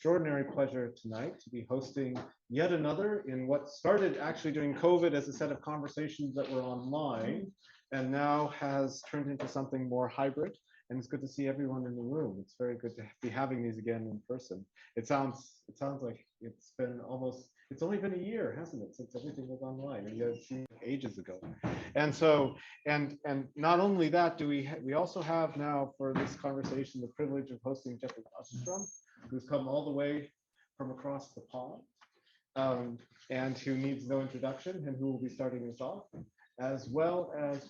extraordinary pleasure tonight to be hosting yet another in what started actually during COVID as a set of conversations that were online and now has turned into something more hybrid. And it's good to see everyone in the room. It's very good to be having these again in person. It sounds like it's only been a year, hasn't it, since everything was online, and yet it seemed ages ago. And so, and not only that, we also have now for this conversation the privilege of hosting Jeffrey Wasserstrom, who's come all the way from across the pond, and who needs no introduction, and who will be starting us off, as well as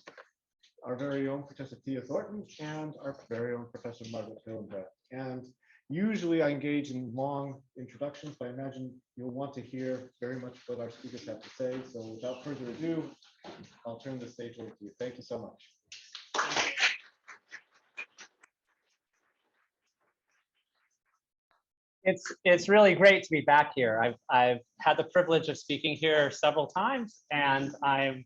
our very own Professor Thornton and our very own Professor Margaret Hillenbrand. And usually I engage in long introductions, but I imagine you'll want to hear very much what our speakers have to say. So without further ado, I'll turn the stage over to you. Thank you so much. It's really great to be back here. I've had the privilege of speaking here several times, and I'm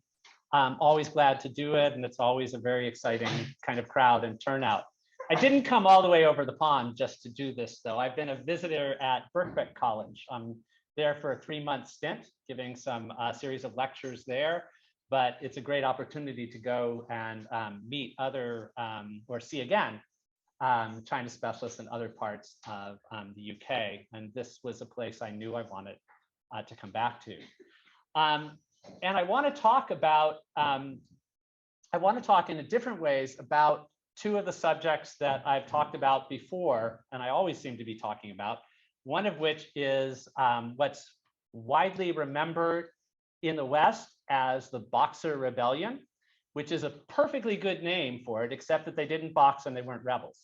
always glad to do it, and it's always a very exciting kind of crowd and turnout. I didn't come all the way over the pond just to do this, though. I've been a visitor at Birkbeck College. I'm there for a 3-month stint, giving some series of lectures there, but it's a great opportunity to go and meet other or see again China specialists in other parts of the UK. And this was a place I knew I wanted to come back to. And I want to talk about, in different ways about two of the subjects that I've talked about before, and I always seem to be talking about, one of which is what's widely remembered in the West as the Boxer Rebellion, which is a perfectly good name for it, except that they didn't box and they weren't rebels.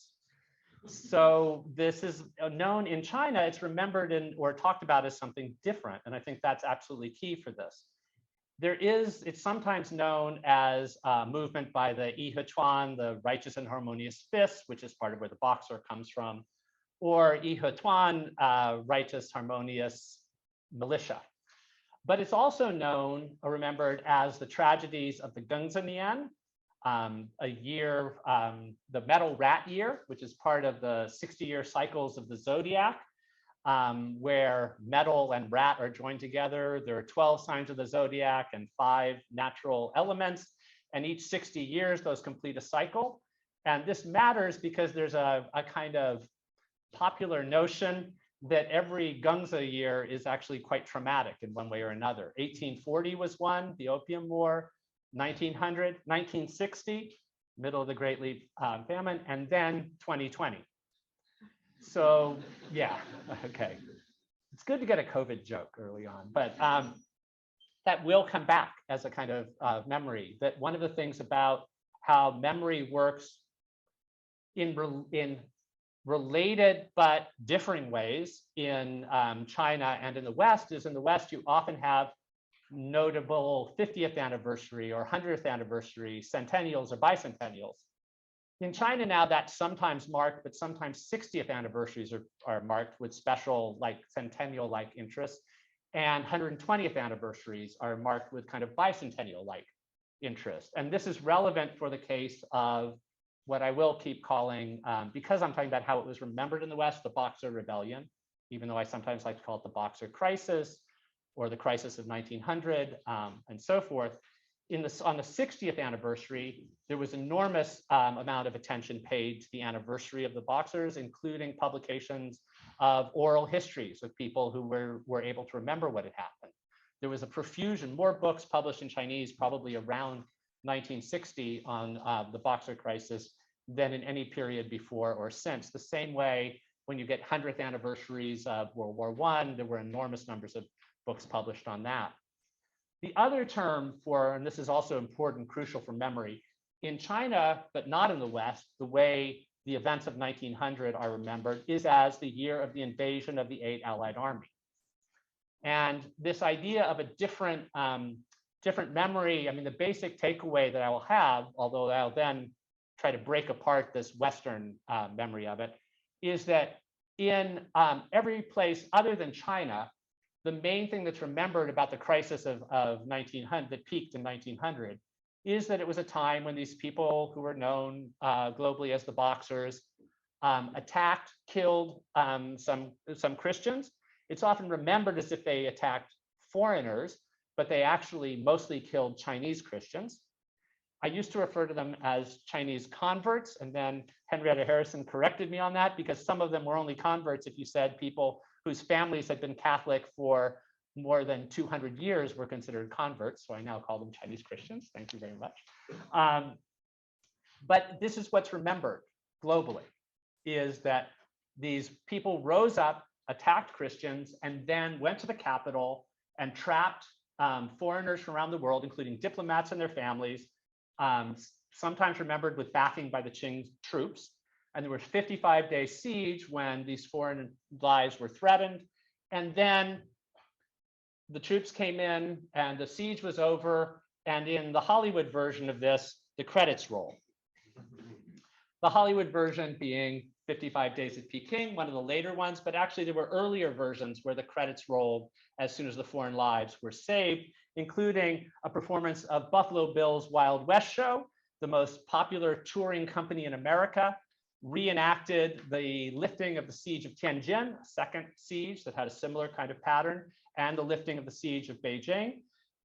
So this is known in China, it's remembered or talked about as something different, and I think that's absolutely key for this. It's sometimes known as a movement by the Yihechuan, the Righteous and Harmonious Fist, which is part of where the Boxer comes from, or Yihechuan, Righteous Harmonious Militia. But it's also known or remembered as the tragedies of the Gungzanian, a year, the metal rat year, which is part of the 60-year cycles of the zodiac, where metal and rat are joined together. There are 12 signs of the zodiac and 5 natural elements, and each 60 years those complete a cycle. And this matters because there's a kind of popular notion that every Gungza year is actually quite traumatic in one way or another. 1840 was one, the Opium War, 1900, 1960, middle of the Great Famine, and then 2020. So yeah, okay. It's good to get a COVID joke early on, but that will come back as a kind of memory. That one of the things about how memory works in related but differing ways in China and in the West is in the West, you often have notable 50th anniversary or 100th anniversary, centennials or bicentennials. In China now, that's sometimes marked, but sometimes 60th anniversaries are marked with special, like centennial-like interests, and 120th anniversaries are marked with kind of bicentennial-like interest. And this is relevant for the case of what I will keep calling, because I'm talking about how it was remembered in the West, the Boxer Rebellion, even though I sometimes like to call it the Boxer Crisis or the Crisis of 1900 and so forth. On the 60th anniversary, there was enormous amount of attention paid to the anniversary of the Boxers, including publications of oral histories of people who were able to remember what had happened. There was a profusion, more books published in Chinese probably around 1960 on the Boxer Crisis than in any period before or since. The same way, when you get 100th anniversaries of World War I, there were enormous numbers of books published on that. The other term for, and this is also important, crucial for memory, in China, but not in the West, the way the events of 1900 are remembered is as the year of the invasion of the 8 Allied armies. And this idea of a different memory, I mean, the basic takeaway that I will have, although I'll then try to break apart this Western memory of it, is that in every place other than China, the main thing that's remembered about the crisis of 1900 that peaked in 1900 is that it was a time when these people who were known globally as the Boxers attacked, killed some Christians. It's often remembered as if they attacked foreigners, but they actually mostly killed Chinese Christians. I used to refer to them as Chinese converts, and then Henrietta Harrison corrected me on that because some of them were only converts if you said people whose families had been Catholic for more than 200 years were considered converts. So I now call them Chinese Christians. Thank you very much. But this is what's remembered globally, is that these people rose up, attacked Christians, and then went to the capital and trapped foreigners from around the world, including diplomats and their families, sometimes remembered with backing by the Qing troops. And there was a 55-day siege when these foreign lives were threatened. And then the troops came in and the siege was over. And in the Hollywood version of this, the credits roll. The Hollywood version being 55 Days at Peking, one of the later ones, but actually there were earlier versions where the credits rolled as soon as the foreign lives were saved, including a performance of Buffalo Bill's Wild West show, the most popular touring company in America, reenacted the lifting of the siege of Tianjin, a second siege that had a similar kind of pattern, and the lifting of the siege of Beijing.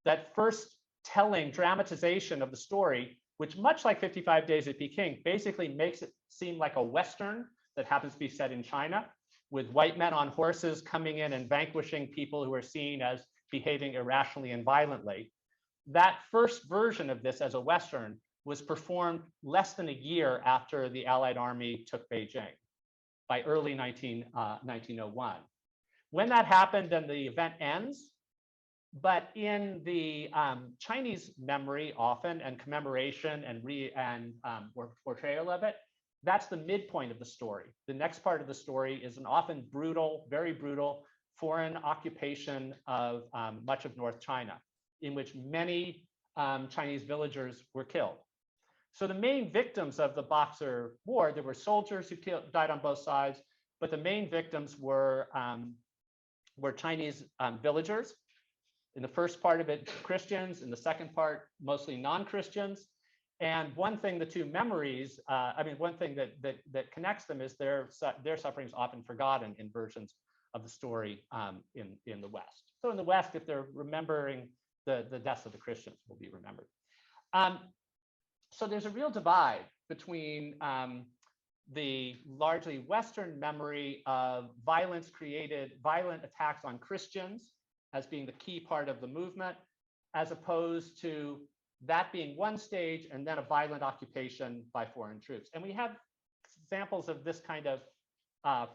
That first telling dramatization of the story, which much like 55 Days at Peking, basically makes it seem like a Western that happens to be set in China, with white men on horses coming in and vanquishing people who are seen as behaving irrationally and violently. That first version of this as a Western was performed less than a year after the Allied army took Beijing, by early 1901. When that happened, then the event ends. But in the Chinese memory often, and commemoration and portrayal of it, that's the midpoint of the story. The next part of the story is an often brutal, very brutal foreign occupation of much of North China, in which many Chinese villagers were killed. So the main victims of the Boxer War, there were soldiers who died on both sides, but the main victims were Chinese villagers. In the first part of it, Christians. In the second part, mostly non-Christians. And one thing, the two memories, one thing that connects them is their suffering is often forgotten in versions of the story in the West. So in the West, if they're remembering the deaths of the Christians, will be remembered. So there's a real divide between the largely Western memory of violent attacks on Christians as being the key part of the movement, as opposed to that being one stage and then a violent occupation by foreign troops. And we have examples of this kind of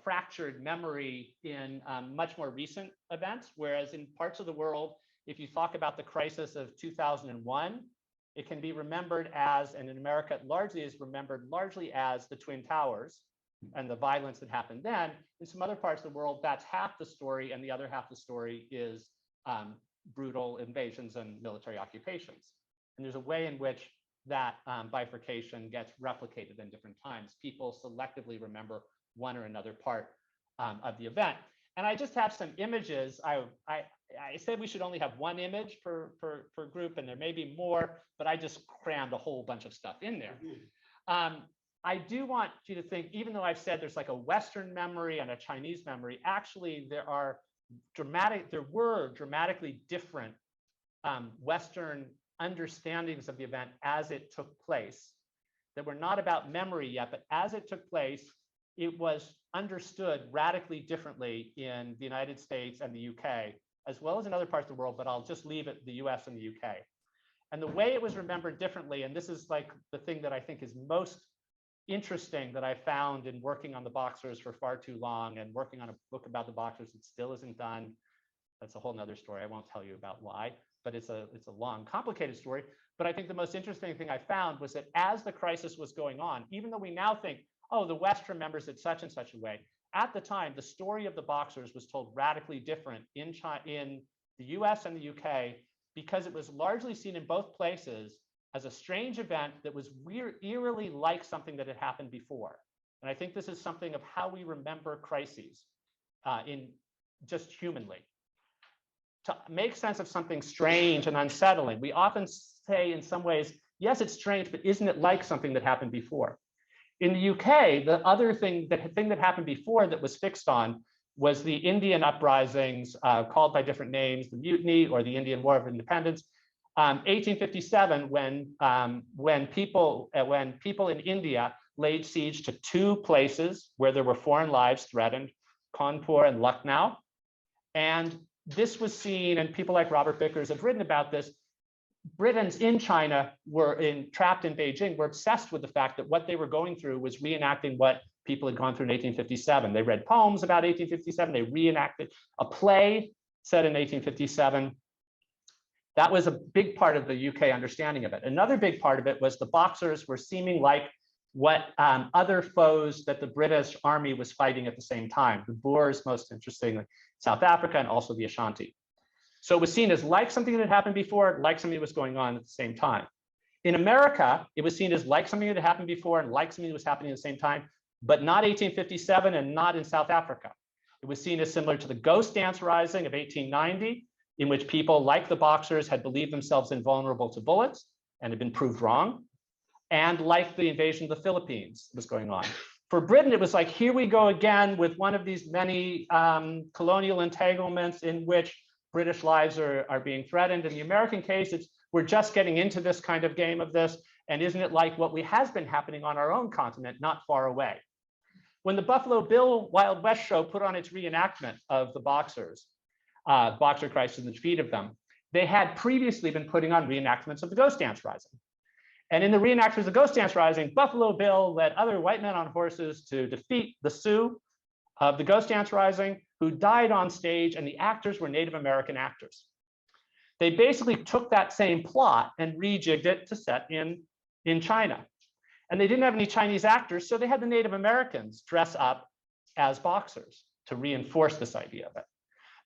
fractured memory in much more recent events, whereas in parts of the world, if you talk about the crisis of 2001, it can be remembered as, and in America it largely is remembered largely as the Twin Towers and the violence that happened then. In some other parts of the world, that's half the story, and the other half of the story is brutal invasions and military occupations. And there's a way in which that bifurcation gets replicated in different times. People selectively remember one or another part of the event. And I just have some images. I said we should only have one image per group, and there may be more, but I just crammed a whole bunch of stuff in there. I do want you to think, even though I've said there's like a Western memory and a Chinese memory, actually there were dramatically different Western understandings of the event as it took place that were not about memory yet, but as it took place, it was understood radically differently in the United States and the UK, as well as in other parts of the world, but I'll just leave it the US and the UK. And the way it was remembered differently, and this is like the thing that I think is most interesting that I found in working on the Boxers for far too long and working on a book about the Boxers that still isn't done. That's a whole nother story. I won't tell you about why, but it's a long, complicated story. But I think the most interesting thing I found was that as the crisis was going on, even though we now think, oh, the West remembers it such and such a way, at the time, the story of the Boxers was told radically different in the US and the UK, because it was largely seen in both places as a strange event that was eerily like something that had happened before. And I think this is something of how we remember crises in just humanly. To make sense of something strange and unsettling, we often say in some ways, yes, it's strange, but isn't it like something that happened before? In the UK, the other thing, the thing that happened before that was fixed on was the Indian uprisings, called by different names, the Mutiny or the Indian War of Independence. 1857, when people in India laid siege to two places where there were foreign lives threatened, Kanpur and Lucknow. And this was seen, and people like Robert Bickers have written about this, Britons in China trapped in Beijing were obsessed with the fact that what they were going through was reenacting what people had gone through in 1857. They read poems about 1857. They reenacted a play set in 1857. That was a big part of the UK understanding of it. Another big part of it was the Boxers were seeming like what other foes that the British army was fighting at the same time. The Boers, most interestingly, South Africa, and also the Ashanti. So it was seen as like something that had happened before, like something that was going on at the same time. In America, it was seen as like something that had happened before and like something that was happening at the same time, but not 1857 and not in South Africa. It was seen as similar to the Ghost Dance Rising of 1890, in which people like the Boxers had believed themselves invulnerable to bullets and had been proved wrong, and like the invasion of the Philippines was going on. For Britain, it was like, here we go again with one of these many colonial entanglements in which British lives are being threatened. In the American case, we're just getting into this kind of game of this. And isn't it like what has been happening on our own continent, not far away? When the Buffalo Bill Wild West show put on its reenactment of the Boxers, Boxer Christ and the defeat of them, they had previously been putting on reenactments of the Ghost Dance Rising. And in the reenactments of the Ghost Dance Rising, Buffalo Bill led other white men on horses to defeat the Sioux of the Ghost Dance Rising, who died on stage, and the actors were Native American actors. They basically took that same plot and rejigged it to set in China. And they didn't have any Chinese actors, so they had the Native Americans dress up as Boxers to reinforce this idea of it.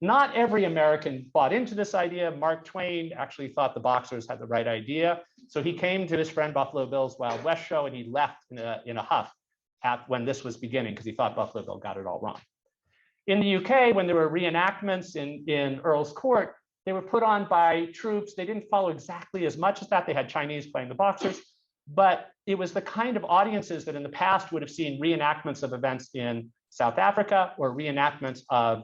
Not every American bought into this idea. Mark Twain actually thought the Boxers had the right idea. So he came to his friend Buffalo Bill's Wild West show, and he left in a huff when this was beginning, because he thought Buffalo Bill got it all wrong. In the UK, when there were reenactments in Earl's Court, they were put on by troops. They didn't follow exactly as much as that. They had Chinese playing the Boxers, but it was the kind of audiences that in the past would have seen reenactments of events in South Africa or reenactments of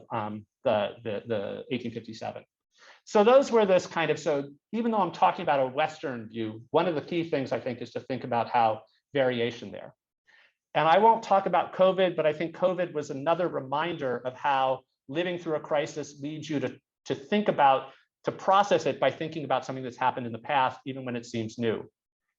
the 1857. So those were this kind of, so even though I'm talking about a Western view, one of the key things I think is to think about how variation there. And I won't talk about COVID, but I think COVID was another reminder of how living through a crisis leads you to think about, to process it by thinking about something that's happened in the past, even when it seems new.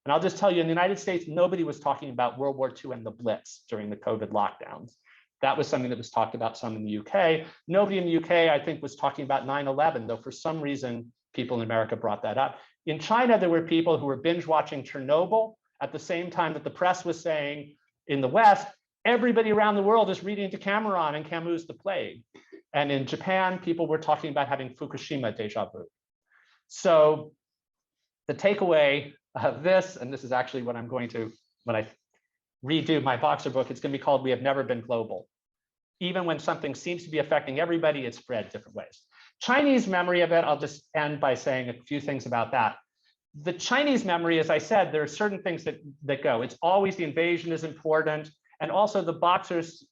And I'll just tell you, in the United States, nobody was talking about World War II and the Blitz during the COVID lockdowns. That was something that was talked about some in the UK. Nobody in the UK, I think, was talking about 9/11, though for some reason, people in America brought that up. In China, there were people who were binge watching Chernobyl at the same time that the press was saying, in the West, everybody around the world is reading Decameron and Camus' The Plague. And in Japan, people were talking about having Fukushima deja vu. So the takeaway of this, and this is actually what I'm going to, when I redo my Boxer book, it's going to be called We Have Never Been Global. Even when something seems to be affecting everybody, it's spread different ways. Chinese memory of it, I'll just end by saying a few things about that. The Chinese memory, as I said, there are certain things that go. It's always the invasion is important. And also the Boxers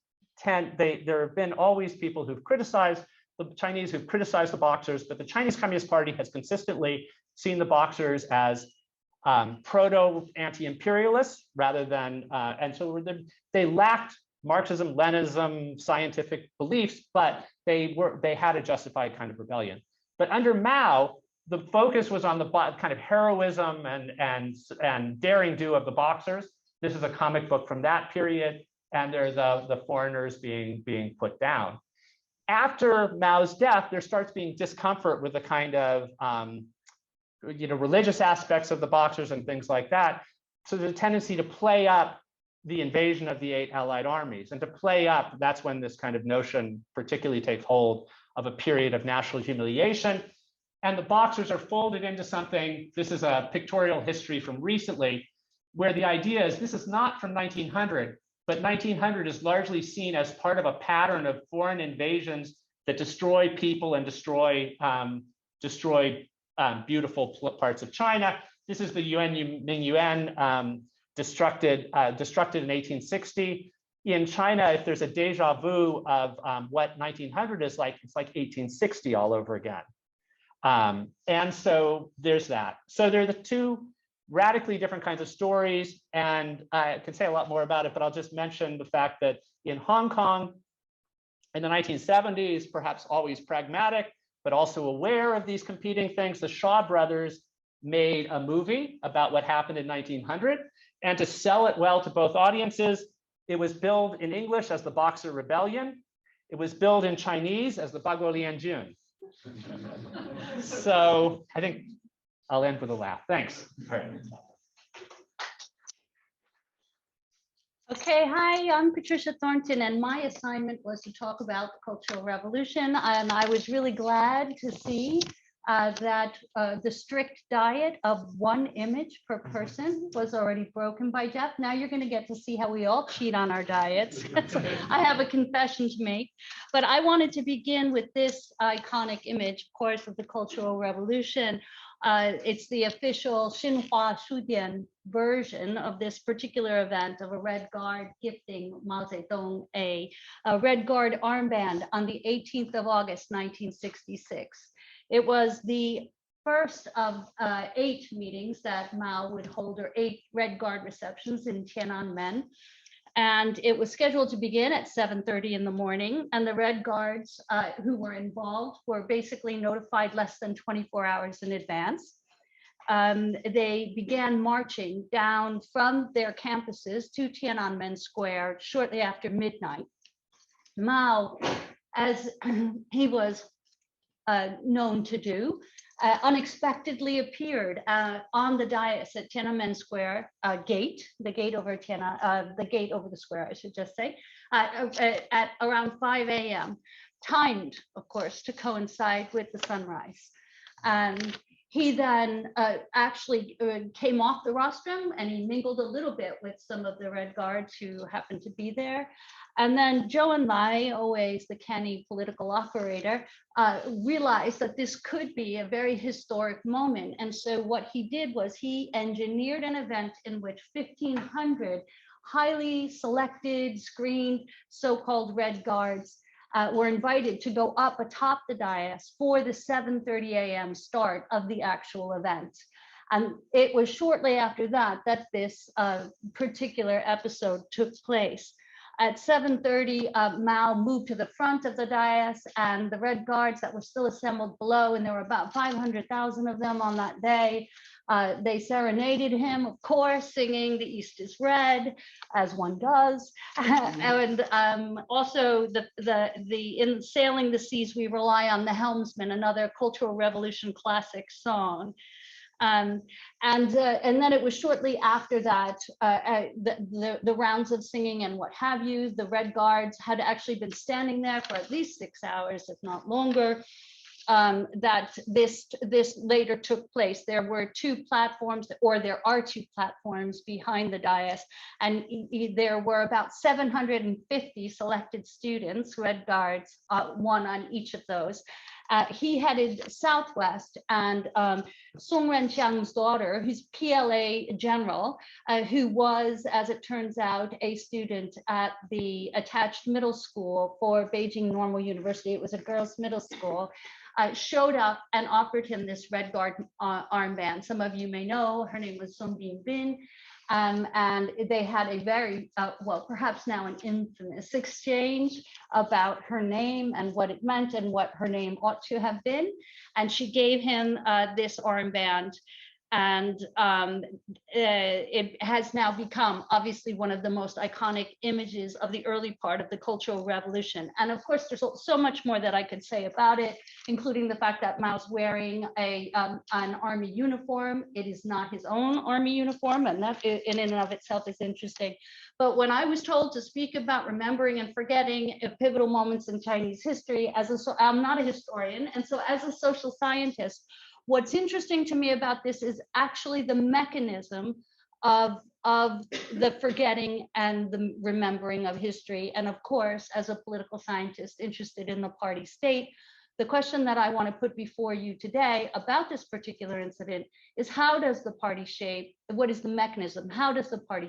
there have been always people who've criticized the Chinese, who've criticized the Boxers, but the Chinese Communist Party has consistently seen the Boxers as proto-anti-imperialists rather than, and so they lacked Marxism, Leninism, scientific beliefs, but they had a justified kind of rebellion. But under Mao, the focus was on the kind of heroism and daring do of the Boxers. This is a comic book from that period, and there's the foreigners being put down. After Mao's death, there starts being discomfort with the kind of religious aspects of the Boxers and things like that. So there's a tendency to play up the invasion of the 8 Allied armies, and to play up, that's when this kind of notion particularly takes hold of a period of national humiliation. And the Boxers are folded into something, this is a pictorial history from recently, where the idea is this is not from 1900, but 1900 is largely seen as part of a pattern of foreign invasions that destroy people and destroy beautiful parts of China. This is the Yuan Mingyuan destructed in 1860. In China, if there's a deja vu of what 1900 is like, it's like 1860 all over again. And so there's that. So there are the two radically different kinds of stories, and I could say a lot more about it, but I'll just mention the fact that in Hong Kong in the 1970s, perhaps always pragmatic, but also aware of these competing things, the Shaw brothers made a movie about what happened in 1900, and to sell it well to both audiences, it was billed in English as the Boxer Rebellion. It was billed in Chinese as the Baguo Lianjun. So I think I'll end with a laugh. Thanks. Okay, hi, I'm Patricia Thornton, and my assignment was to talk about the Cultural Revolution. And I was really glad to see that the strict diet of one image per person was already broken by Jeff. Now you're going to get to see how we all cheat on our diets. I have a confession to make, but I wanted to begin with this iconic image, of course, of the Cultural Revolution. It's the official Xinhua Shudian version of this particular event of a Red Guard gifting Mao Zedong a Red Guard armband on the 18th of August, 1966. It was the first of 8 meetings that Mao would hold, or 8 Red Guard receptions in Tiananmen. And it was scheduled to begin at 7:30 in the morning. And the Red Guards who were involved were basically notified less than 24 hours in advance. They began marching down from their campuses to Tiananmen Square shortly after midnight. Mao, as he was known to do, unexpectedly appeared on the dais at Tiananmen Square gate, the gate over the square, I should just say, at around 5 a.m., timed, of course, to coincide with the sunrise. He then actually came off the rostrum, and he mingled a little bit with some of the Red Guards who happened to be there. And then Zhou Enlai, always the canny political operator, realized that this could be a very historic moment. And so what he did was he engineered an event in which 1,500 highly selected, screened, so-called Red Guards were invited to go up atop the dais for the 7:30 a.m. start of the actual event. And it was shortly after that that this particular episode took place. At 7:30, Mao moved to the front of the dais, and the Red Guards that were still assembled below, and there were about 500,000 of them on that day, they serenaded him, of course, singing "The East is Red," as one does. And also in "Sailing the Seas, We Rely on the Helmsman," another Cultural Revolution classic song. And then it was shortly after that, the rounds of singing and what have you. The Red Guards had actually been standing there for at least 6 hours, if not longer. That this later took place. There were 2 platforms, or there are 2 platforms behind the dais, and there were about 750 selected students, Red Guards, one on each of those. He headed southwest, and Song Renqiang's daughter, who's PLA general, who was, as it turns out, a student at the attached middle school for Beijing Normal University. It was a girls' middle school. Showed up and offered him this Red Guard armband. Some of you may know her name was Song Bingbin, and they had a very, well, perhaps now an infamous exchange about her name and what it meant and what her name ought to have been. And she gave him this armband. And it has now become obviously one of the most iconic images of the early part of the Cultural Revolution. And of course, there's so much more that I could say about it, including the fact that Mao's wearing an army uniform. It is not his own army uniform, and that in and of itself is interesting. But when I was told to speak about remembering and forgetting pivotal moments in Chinese history, I'm not a historian, and so as a social scientist, what's interesting to me about this is actually the mechanism of the forgetting and the remembering of history. And of course, as a political scientist interested in the party state, The question that I want to put before you today about this particular incident is how does the party shape, what is the mechanism? How does the party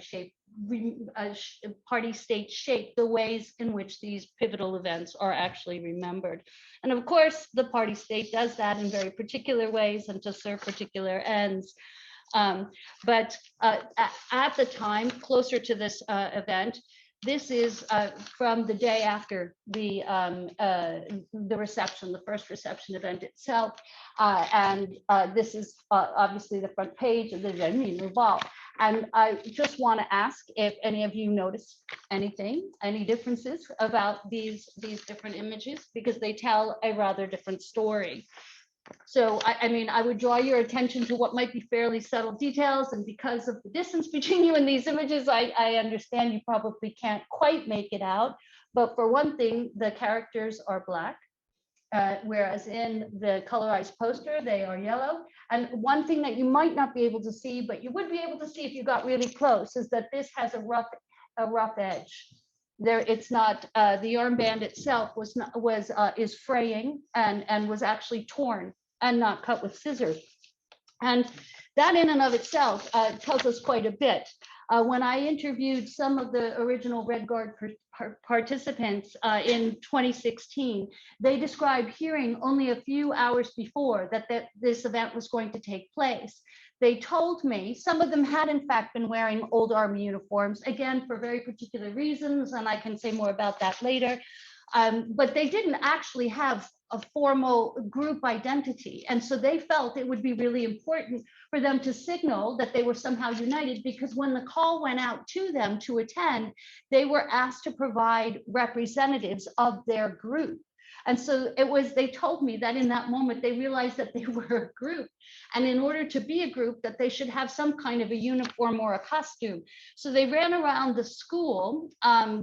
state shape the ways in which these pivotal events are actually remembered? And of course, the party state does that in very particular ways and to serve particular ends. But at the time, closer to this event, this is from the day after the reception, the first reception event itself. And this is obviously the front page of the Renmin Revolve. And I just want to ask if any of you noticed anything, any differences about these different images, because they tell a rather different story. So, I mean, I would draw your attention to what might be fairly subtle details. And because of the distance between you and these images, I understand you probably can't quite make it out. But for one thing, the characters are black, whereas in the colorized poster, they are yellow. And one thing that you might not be able to see, but you would be able to see if you got really close, is that this has a rough edge. There, it's not the armband itself is fraying and was actually torn and not cut with scissors, and that in and of itself tells us quite a bit. When I interviewed some of the original Red Guard participants in 2016, they described hearing only a few hours before that this event was going to take place. They told me some of them had in fact been wearing old Army uniforms, again, for very particular reasons, and I can say more about that later. But they didn't actually have a formal group identity. And so they felt it would be really important for them to signal that they were somehow united, because when the call went out to them to attend, they were asked to provide representatives of their group. And so they told me that in that moment, they realized that they were a group. And in order to be a group, that they should have some kind of a uniform or a costume. So they ran around the school,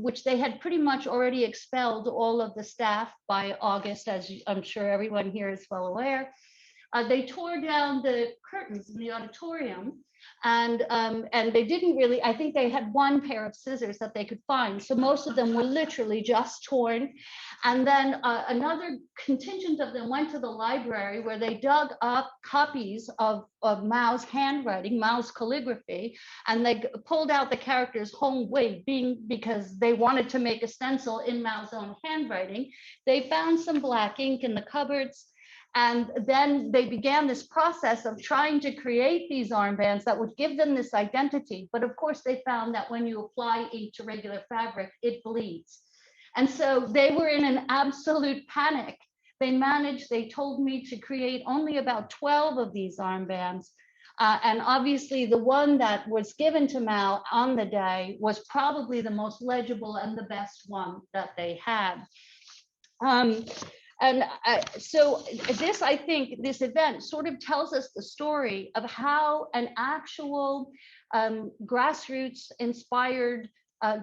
which they had pretty much already expelled all of the staff by August, as I'm sure everyone here is well aware. They tore down the curtains in the auditorium, and they didn't really, I think they had one pair of scissors that they could find. So most of them were literally just torn. And then another contingent of them went to the library, where they dug up copies of Mao's handwriting, Mao's calligraphy, and they pulled out the characters Hong Wei, because they wanted to make a stencil in Mao's own handwriting. They found some black ink in the cupboards. And then they began this process of trying to create these armbands that would give them this identity. But of course, they found that when you apply ink to regular fabric, it bleeds. And so they were in an absolute panic. They told me, to create only about 12 of these armbands. And obviously, the one that was given to Mao on the day was probably the most legible and the best one that they had. So this, I think, this event sort of tells us the story of how an actual grassroots inspired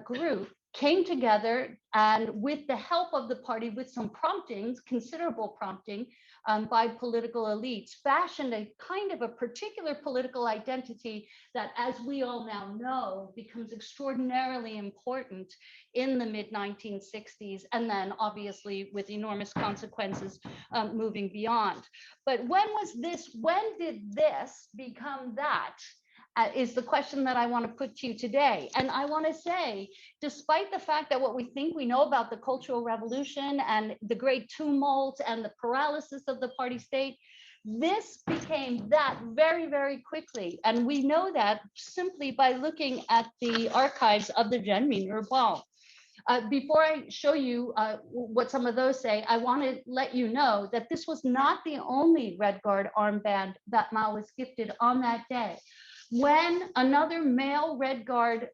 group came together, and with the help of the party, with some promptings, considerable prompting by political elites, fashioned a kind of a particular political identity that, as we all now know, becomes extraordinarily important in the mid-1960s, and then obviously with enormous consequences moving beyond. But when did this become that? Is the question that I want to put to you today. And I want to say, despite the fact that what we think we know about the Cultural Revolution and the great tumult and the paralysis of the party state, this became that very, very quickly. And we know that simply by looking at the archives of the Renmin Revolve. Before I show you what some of those say, I want to let you know that this was not the only Red Guard armband that Mao was gifted on that day. When another male Red Guard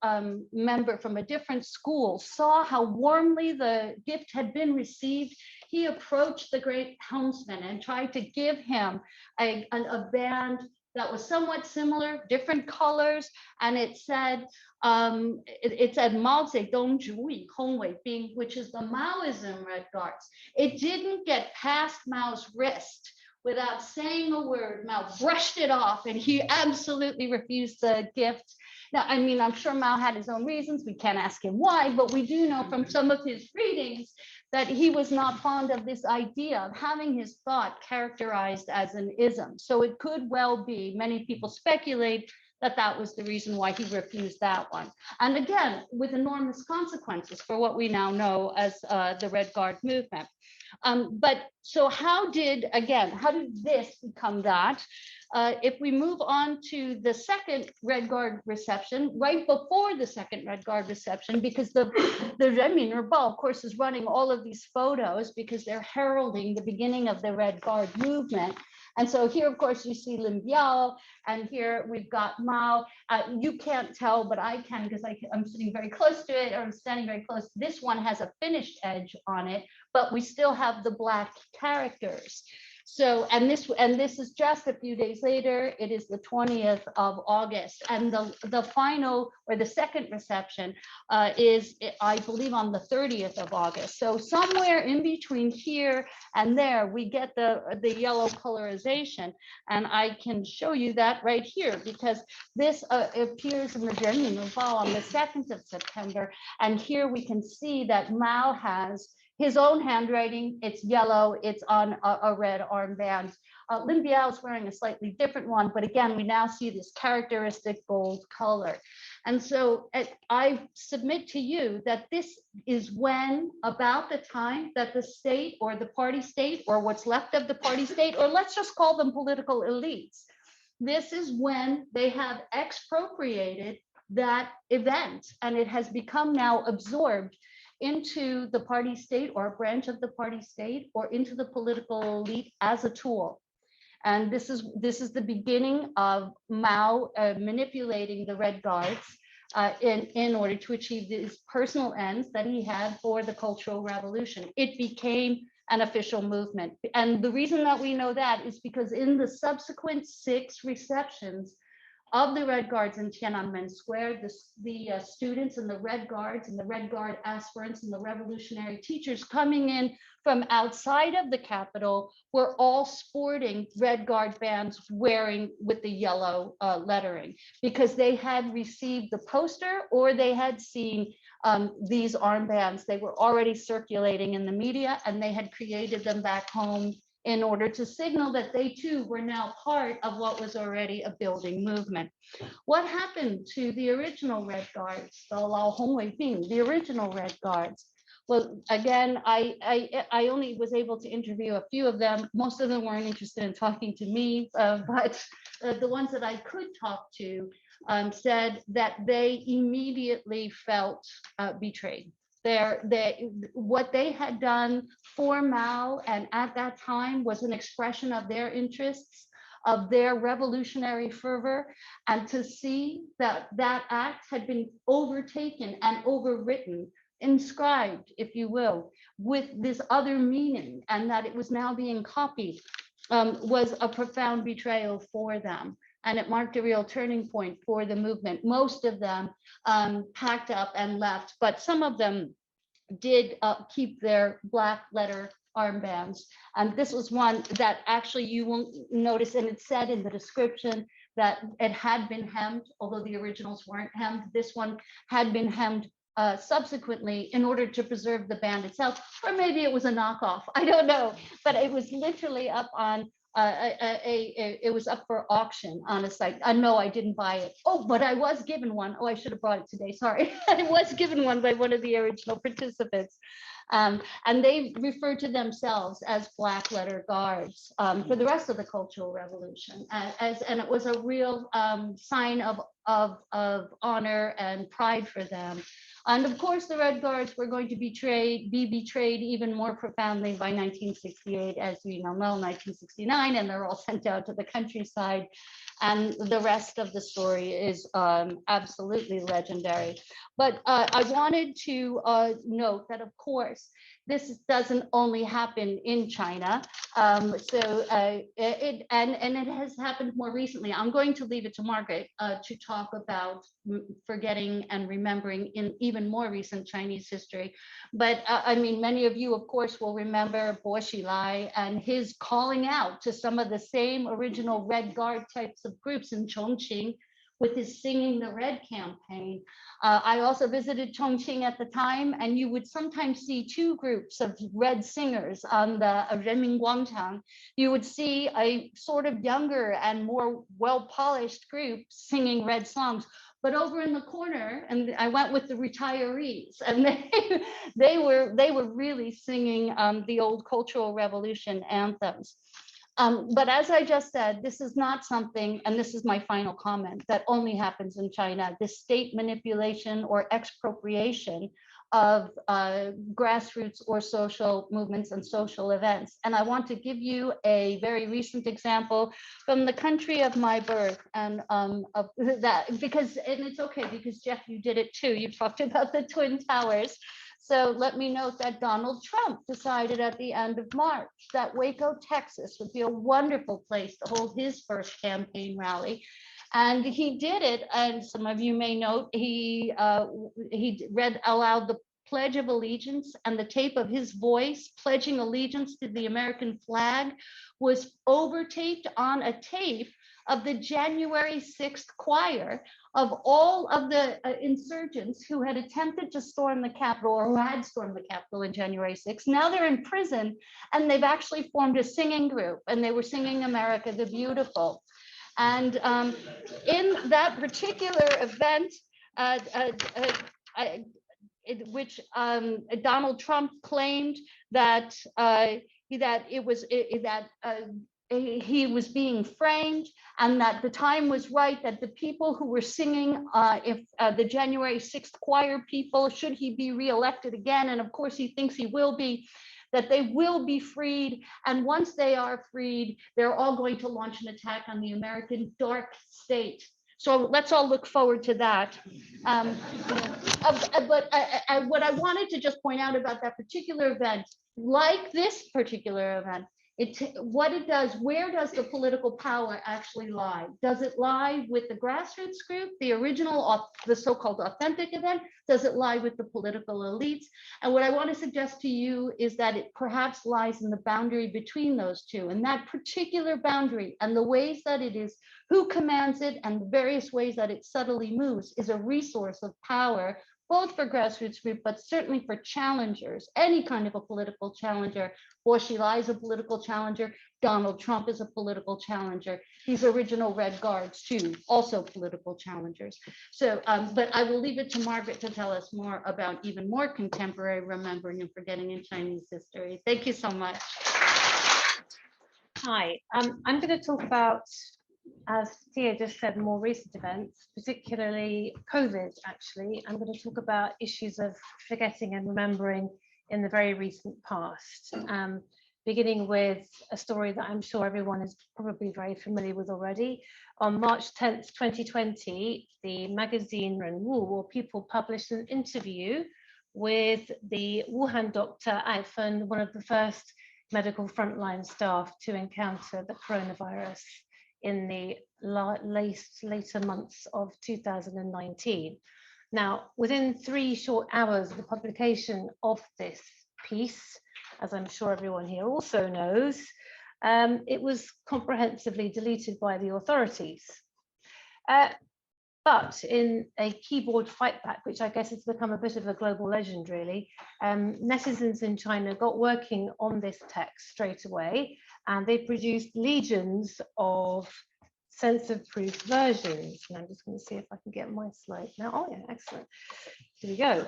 member from a different school saw how warmly the gift had been received, he approached the great helmsman and tried to give him a band that was somewhat similar, different colors, and it said Mao Zedong Zhuyi Hongwei, which is the Maoism Red Guards. It didn't get past Mao's wrist without saying a word. Mao brushed it off, and he absolutely refused the gift. Now, I mean, I'm sure Mao had his own reasons. We can't ask him why, but we do know from some of his readings that he was not fond of this idea of having his thought characterized as an ism. So it could well be, many people speculate that that was the reason why he refused that one. And again, with enormous consequences for what we now know as the Red Guard movement. But so how did this become that? If we move on to the second Red Guard reception, right before the second Red Guard reception, because the Renmin Herbal, of course, is running all of these photos because they're heralding the beginning of the Red Guard movement. And so here, of course, you see Lin Biao, and here we've got Mao. You can't tell, but I can because I'm sitting very close to it, or I'm standing very close. This one has a finished edge on it, but we still have the black characters. So, and this is just a few days later. It is the 20th of August, and the final, or the second reception is, I believe, on the 30th of August. So somewhere in between here and there, we get the yellow colorization, and I can show you that right here because this appears in the Renmin Herbal on the 2nd of September, and here we can see that Mao has his own handwriting. It's yellow, it's on a red armband. Lin Biao is wearing a slightly different one, but again, we now see this characteristic gold color. And so I submit to you that this is when, about the time that the state, or the party state, or what's left of the party state, or let's just call them political elites, this is when they have expropriated that event, and it has become now absorbed into the party state, or a branch of the party state, or into the political elite as a tool. And this is the beginning of Mao manipulating the Red Guards in order to achieve these personal ends that he had for the Cultural Revolution. It became an official movement. And the reason that we know that is because in the subsequent 6 receptions of the Red Guards in Tiananmen Square, the students and the Red Guards and the Red Guard aspirants and the revolutionary teachers coming in from outside of the capital were all sporting Red Guard bands wearing with the yellow lettering, because they had received the poster or they had seen these armbands. They were already circulating in the media, and they had created them back home in order to signal that they too were now part of what was already a building movement. What happened to the original Red Guards, the Lao Hongwei Bing, the original Red Guards? Well, again, I only was able to interview a few of them. Most of them weren't interested in talking to me, but the ones that I could talk to said that they immediately felt betrayed. What they had done for Mao and at that time was an expression of their interests, of their revolutionary fervor, and to see that that act had been overtaken and overwritten, inscribed, if you will, with this other meaning, and that it was now being copied, was a profound betrayal for them. And it marked a real turning point for the movement. Most of them packed up and left, but some of them did keep their black letter armbands. And this was one that actually you won't notice, and it said in the description that it had been hemmed, although the originals weren't hemmed. This one had been hemmed subsequently in order to preserve the band itself, or maybe it was a knockoff, I don't know, but it was literally up on it was up for auction on a site. No, I didn't buy it. Oh, but I was given one. Oh, I should have brought it today. Sorry. I was given one by one of the original participants. And they refer to themselves as Black Letter Guards for the rest of the Cultural Revolution. And it was a real sign of honor and pride for them. And of course, the Red Guards were going to be betrayed even more profoundly by 1968, as we now know, 1969, and they're all sent out to the countryside. And the rest of the story is absolutely legendary. But I wanted to note that, of course, this doesn't only happen in China. It has happened more recently. I'm going to leave it to Margaret to talk about forgetting and remembering in even more recent Chinese history. But I mean, many of you, of course, will remember Bo Xilai and his calling out to some of the same original Red Guard types of groups in Chongqing, with his Singing the Red campaign. I also visited Chongqing at the time, and you would sometimes see two groups of red singers on the Renmin Guangchang. You would see a sort of younger and more well-polished group singing red songs. But over in the corner, and I went with the retirees, and they were really singing the old Cultural Revolution anthems. But as I just said, this is not something, and this is my final comment, that only happens in China. This state manipulation or expropriation of grassroots or social movements and social events. And I want to give you a very recent example from the country of my birth, and of that, because, and it's okay, because Jeff, you did it too. You talked about the Twin Towers. So let me note that Donald Trump decided at the end of March that Waco, Texas would be a wonderful place to hold his first campaign rally. And he did it, and some of you may note, he read aloud the Pledge of Allegiance, and the tape of his voice pledging allegiance to the American flag was overtaped on a tape of the January 6th choir of all of the insurgents who had attempted to storm the Capitol, or who had stormed the Capitol in January 6th. Now they're in prison, and they've actually formed a singing group, and they were singing America the Beautiful. And in that particular event, which Donald Trump claimed that he was being framed, and that the time was right, that the people who were singing, the January 6th choir people, should he be reelected again, and of course he thinks he will be, that they will be freed. And once they are freed, they're all going to launch an attack on the American dark state. So let's all look forward to that. But what I wanted to just point out about that particular event, like this particular event, what it does, where does the political power actually lie? Does it lie with the grassroots group, the original, the so-called authentic event? Does it lie with the political elites? And what I want to suggest to you is that it perhaps lies in the boundary between those two. And that particular boundary and the ways that it is, who commands it, and the various ways that it subtly moves is a resource of power, both for grassroots group, but certainly for challengers, any kind of a political challenger. Bo Xilai is a political challenger. Donald Trump is a political challenger. These original Red Guards too, also political challengers. So, but I will leave it to Margaret to tell us more about even more contemporary remembering and forgetting in Chinese history. Thank you so much. Hi, I'm going to talk about, as Thea just said, more recent events, particularly COVID, actually. I'm going to talk about issues of forgetting and remembering in the very recent past, beginning with a story that I'm sure everyone is probably very familiar with already. On March 10th, 2020, the magazine Renwu, or People, published an interview with the Wuhan doctor Ai Fen, one of the first medical frontline staff to encounter the coronavirus in the later months of 2019. Now, within 3 short hours of the publication of this piece, as I'm sure everyone here also knows, it was comprehensively deleted by the authorities. But in a keyboard fight back, which I guess has become a bit of a global legend really, netizens in China got working on this text straight away, and they produced legions of censor-proof versions. And I'm just going to see if I can get my slide now. Oh yeah, excellent. Here we go.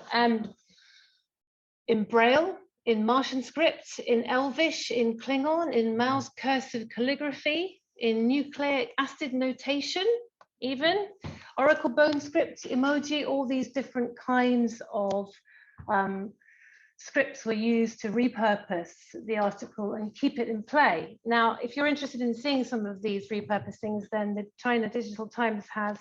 In Braille, in Martian script, in Elvish, in Klingon, in mouse cursive calligraphy, in nucleic acid notation, even Oracle bone script, emoji, all these different kinds of scripts were used to repurpose the article and keep it in play. Now, if you're interested in seeing some of these repurposings, then the China Digital Times has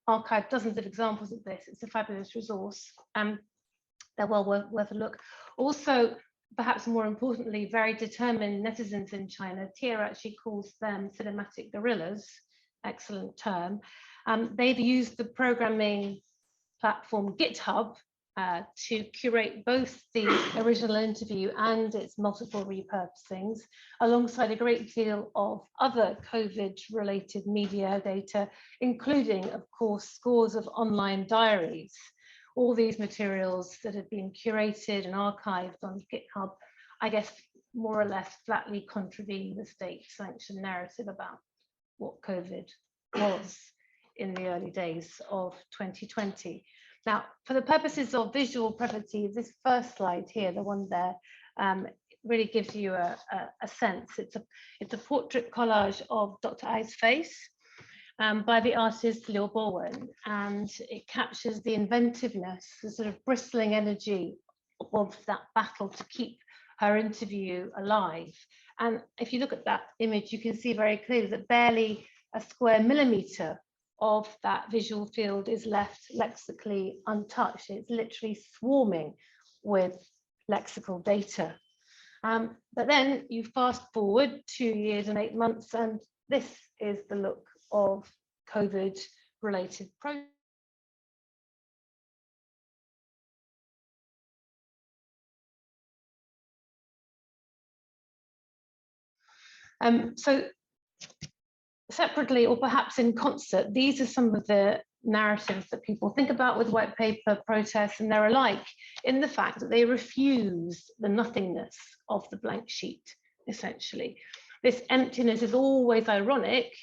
archived dozens of examples of this. It's a fabulous resource. They're well worth a look. Also, perhaps more importantly, very determined netizens in China, Tia actually calls them cinematic guerrillas, excellent term. They've used the programming platform GitHub to curate both the original interview and its multiple repurposings, alongside a great deal of other COVID-related media data, including, of course, scores of online diaries. All these materials that have been curated and archived on GitHub, I guess, more or less flatly contravene the state-sanctioned narrative about what COVID was in the early days of 2020. Now, for the purposes of visual brevity, this first slide here, the one there, really gives you a sense. It's a portrait collage of Dr. I's face by the artist Lil Bowen, and it captures the inventiveness, the sort of bristling energy of that battle to keep her interview alive. And if you look at that image, you can see very clearly that barely a square millimeter of that visual field is left lexically untouched. It's literally swarming with lexical data. But then you fast forward 2 years and 8 months, and this is the look of COVID-related process. So separately, or perhaps in concert, these are some of the narratives that people think about with white paper protests, and they're alike in the fact that they refuse the nothingness of the blank sheet, essentially. This emptiness is always ironic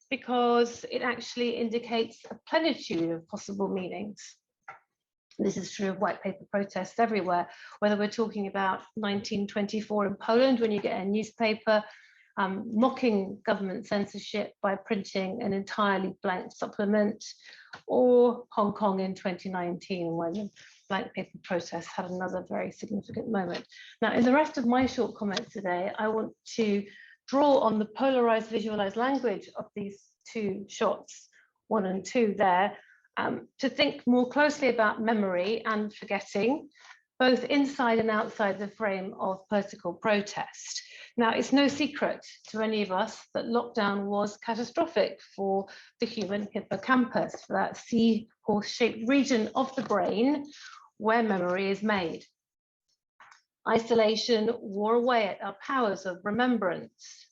because it actually indicates a plenitude of possible meanings. This is true of white paper protests everywhere, whether we're talking about 1924 in Poland, when you get a newspaper mocking government censorship by printing an entirely blank supplement, or Hong Kong in 2019, when the blank paper protests had another very significant moment. Now, in the rest of my short comments today, I want to draw on the polarized visualized language of these two shots, 1 and 2 there, to think more closely about memory and forgetting, both inside and outside the frame of political protest. Now, it's no secret to any of us that lockdown was catastrophic for the human hippocampus, for that seahorse-shaped region of the brain where memory is made. Isolation wore away at our powers of remembrance,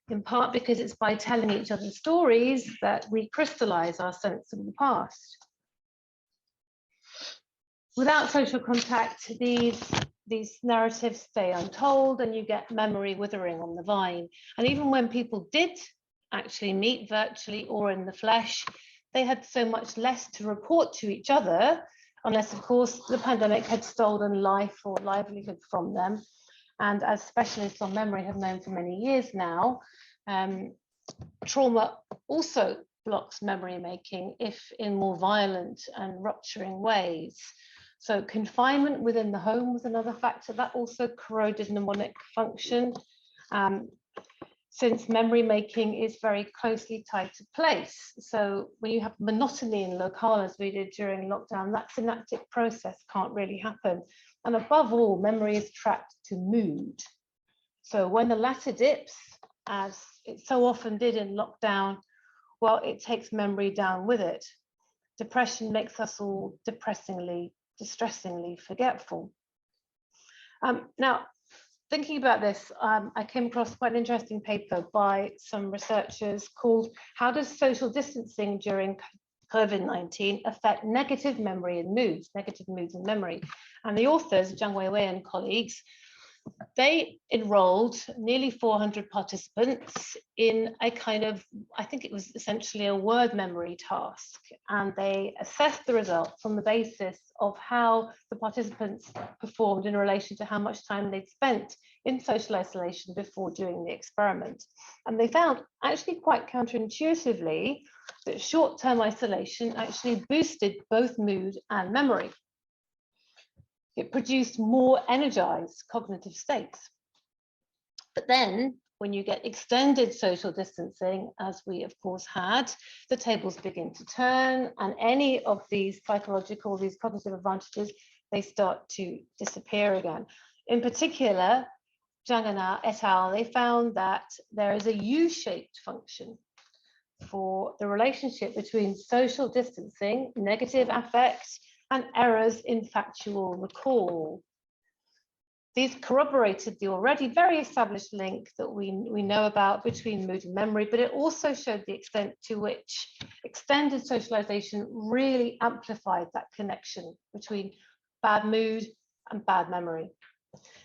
in part because it's by telling each other stories that we crystallize our sense of the past. Without social contact, these narratives stay untold, and you get memory withering on the vine. And even when people did actually meet virtually or in the flesh, they had so much less to report to each other, unless, of course, the pandemic had stolen life or livelihood from them. And as specialists on memory have known for many years now, trauma also blocks memory making, if in more violent and rupturing ways. So confinement within the home was another factor that also corroded mnemonic function, since memory making is very closely tied to place. So when you have monotony in locale, as we did during lockdown, that synaptic process can't really happen. And above all, memory is tracked to mood. So when the latter dips, as it so often did in lockdown, well, it takes memory down with it. Depression makes us all distressingly forgetful. Now, thinking about this, I came across quite an interesting paper by some researchers called "How Does Social Distancing During COVID-19 Affect Negative Memory and Moods?" Negative moods and memory. And the authors, Zhang Weiwei and colleagues, they enrolled nearly 400 participants in a kind of, I think it was essentially a word memory task. And they assessed the results on the basis of how the participants performed in relation to how much time they'd spent in social isolation before doing the experiment. And they found, actually quite counterintuitively, that short-term isolation actually boosted both mood and memory. It produced more energized cognitive states. But then when you get extended social distancing, as we of course had, the tables begin to turn, and any of these psychological, these cognitive advantages, they start to disappear again. In particular, Zhang et al., they found that there is a U-shaped function for the relationship between social distancing, negative affect, and errors in factual recall. These corroborated the already very established link that we know about between mood and memory, but it also showed the extent to which extended socialization really amplified that connection between bad mood and bad memory.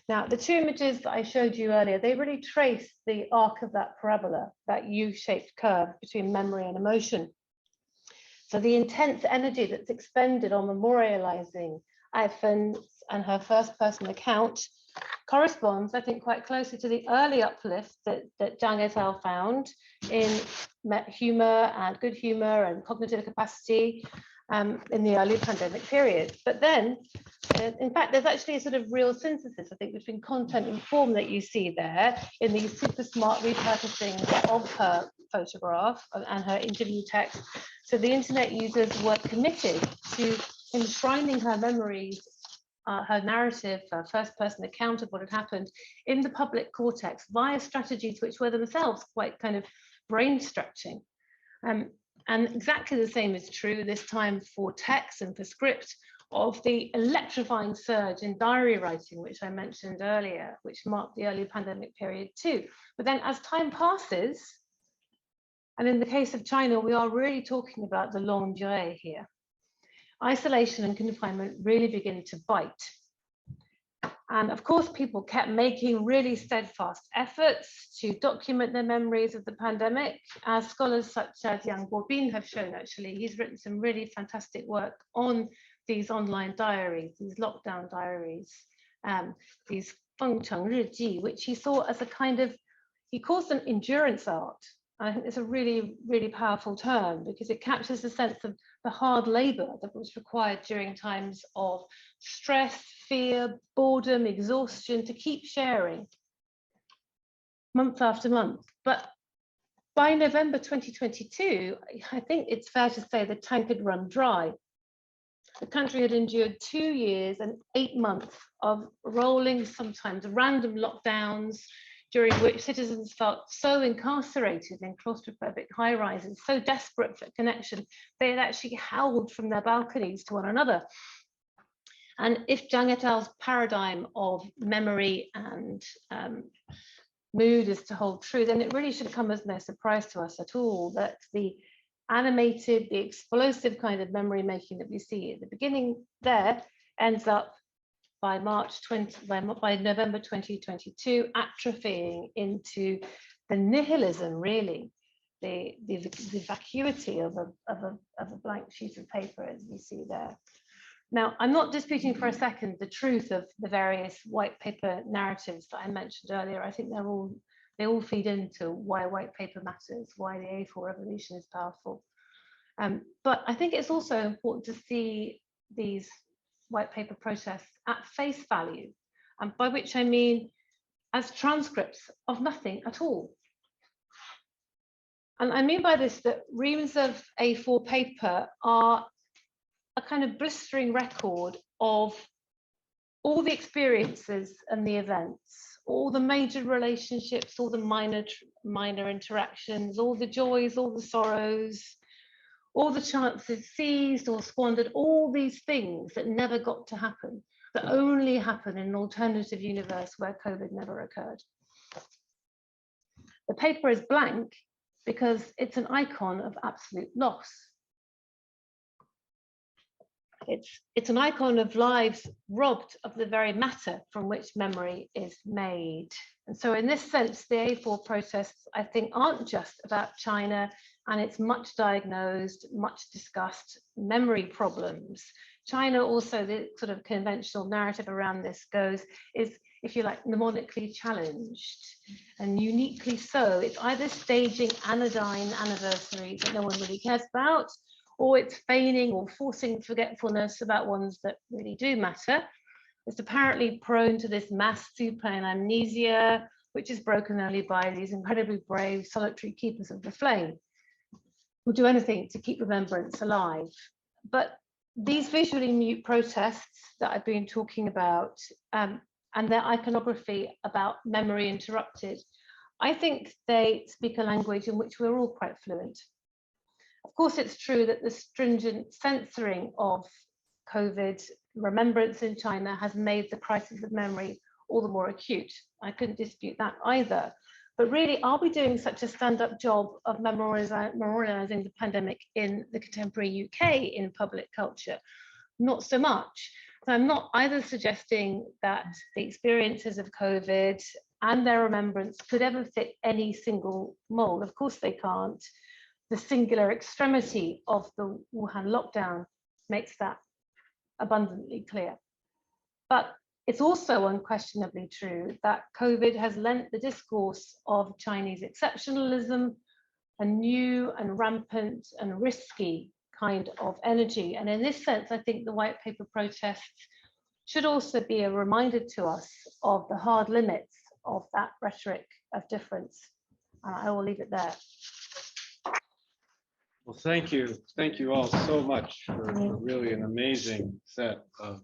Now, the two images that I showed you earlier, they really trace the arc of that parabola, that U-shaped curve between memory and emotion. So the intense energy that's expended on memorializing Eiffen's and her first-person account corresponds, I think, quite closely to the early uplift that Zhang et al. Found in humor and good humor and cognitive capacity in the early pandemic period. But then, in fact, there's actually a sort of real synthesis, I think, between content and form that you see there in the super smart repurposing of her photograph and her interview text. So the internet users were committed to enshrining her memories, her narrative, her first-person account of what had happened in the public cortex via strategies which were themselves quite kind of brain-stretching. And exactly the same is true this time for text and for script of the electrifying surge in diary writing, which I mentioned earlier, which marked the early pandemic period too. But then as time passes, and in the case of China, we are really talking about the longue durée here. Isolation and confinement really begin to bite. And of course, people kept making really steadfast efforts to document their memories of the pandemic, as scholars such as Yang Borbin have shown. Actually, he's written some really fantastic work on these online diaries, these lockdown diaries, these Fengcheng Riji, which he saw as a kind of, he calls them endurance art. I think it's a really, really powerful term because it captures the sense of the hard labor that was required during times of stress, fear, boredom, exhaustion to keep sharing month after month. But by November 2022, I think it's fair to say the tank had run dry. The country had endured 2 years and 8 months of rolling, sometimes random lockdowns, during which citizens felt so incarcerated in claustrophobic high-rises, so desperate for connection, they had actually howled from their balconies to one another. And if Zhang et al.'s paradigm of memory and mood is to hold true, then it really should come as no surprise to us at all that the animated, the explosive kind of memory making that we see at the beginning there ends up by November 2022, atrophying into the nihilism, really, the vacuity of a blank sheet of paper, as we see there. Now, I'm not disputing for a second the truth of the various white paper narratives that I mentioned earlier. I think they all feed into why white paper matters, why the A4 revolution is powerful. But I think it's also important to see these white paper protests at face value, and by which I mean as transcripts of nothing at all. And I mean by this that reams of A4 paper are a kind of blistering record of all the experiences and the events, all the major relationships, all the minor interactions, all the joys, all the sorrows, all the chances seized or squandered, all these things that never got to happen, that only happen in an alternative universe where COVID never occurred. The paper is blank because it's an icon of absolute loss. It's an icon of lives robbed of the very matter from which memory is made. And so in this sense, the A4 protests, I think, aren't just about China and its much diagnosed, much discussed memory problems. China also, the sort of conventional narrative around this goes, is, if you like, mnemonically challenged, and uniquely so. It's either staging anodyne anniversaries that no one really cares about, or it's feigning or forcing forgetfulness about ones that really do matter. It's apparently prone to this mass supine amnesia, which is broken only by these incredibly brave solitary keepers of the flame, who do anything to keep remembrance alive. But these visually mute protests that I've been talking about and their iconography about memory interrupted, I think they speak a language in which we're all quite fluent. Of course, it's true that the stringent censoring of COVID remembrance in China has made the crisis of memory all the more acute. I couldn't dispute that either. But really, are we doing such a stand-up job of memorializing the pandemic in the contemporary UK in public culture? Not so much. So I'm not either suggesting that the experiences of COVID and their remembrance could ever fit any single mold. Of course they can't. The singular extremity of the Wuhan lockdown makes that abundantly clear. But it's also unquestionably true that COVID has lent the discourse of Chinese exceptionalism a new and rampant and risky kind of energy. And in this sense, I think the white paper protests should also be a reminder to us of the hard limits of that rhetoric of difference. I will leave it there. Well, thank you. Thank you all so much for really an amazing set of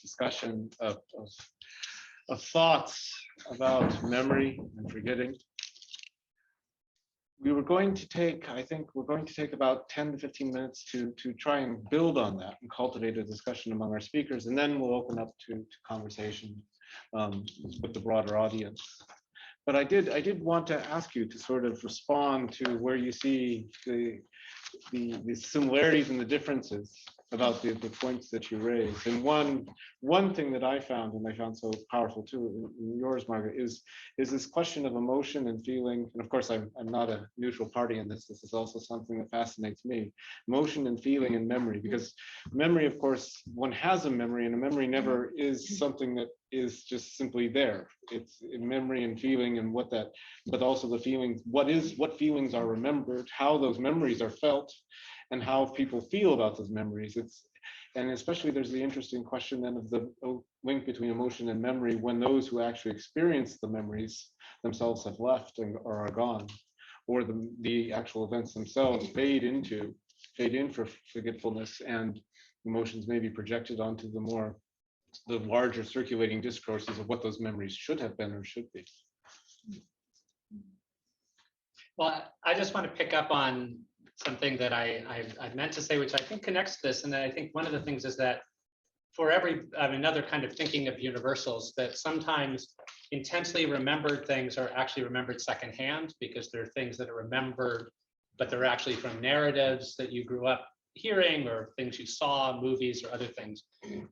discussion of thoughts about memory and forgetting. We were going to take, I think we're going to take about 10 to 15 minutes to try and build on that and cultivate a discussion among our speakers, and then we'll open up to conversation with the broader audience. But I did want to ask you to sort of respond to where you see the similarities and the differences about the points that you raised. And one thing that I found, and I found so powerful too in yours, Margaret, is this question of emotion and feeling. And of course, I'm not a neutral party in this. This is also something that fascinates me. Emotion and feeling and memory, because memory, of course, one has a memory, and a memory never is something that is just simply there. It's in memory and feeling, and what that, but also the feelings, what feelings are remembered, how those memories are felt, and how people feel about those memories. And especially there's the interesting question then of the link between emotion and memory when those who actually experience the memories themselves have left or are gone, or the actual events themselves fade in for forgetfulness, and emotions may be projected onto the larger circulating discourses of what those memories should have been or should be. Well, I just want to pick up on something that I meant to say, which I think connects to this. And I think one of the things is that for another kind of thinking of universals, that sometimes intensely remembered things are actually remembered secondhand, because they're things that are remembered, but they're actually from narratives that you grew up hearing, or things you saw, movies or other things,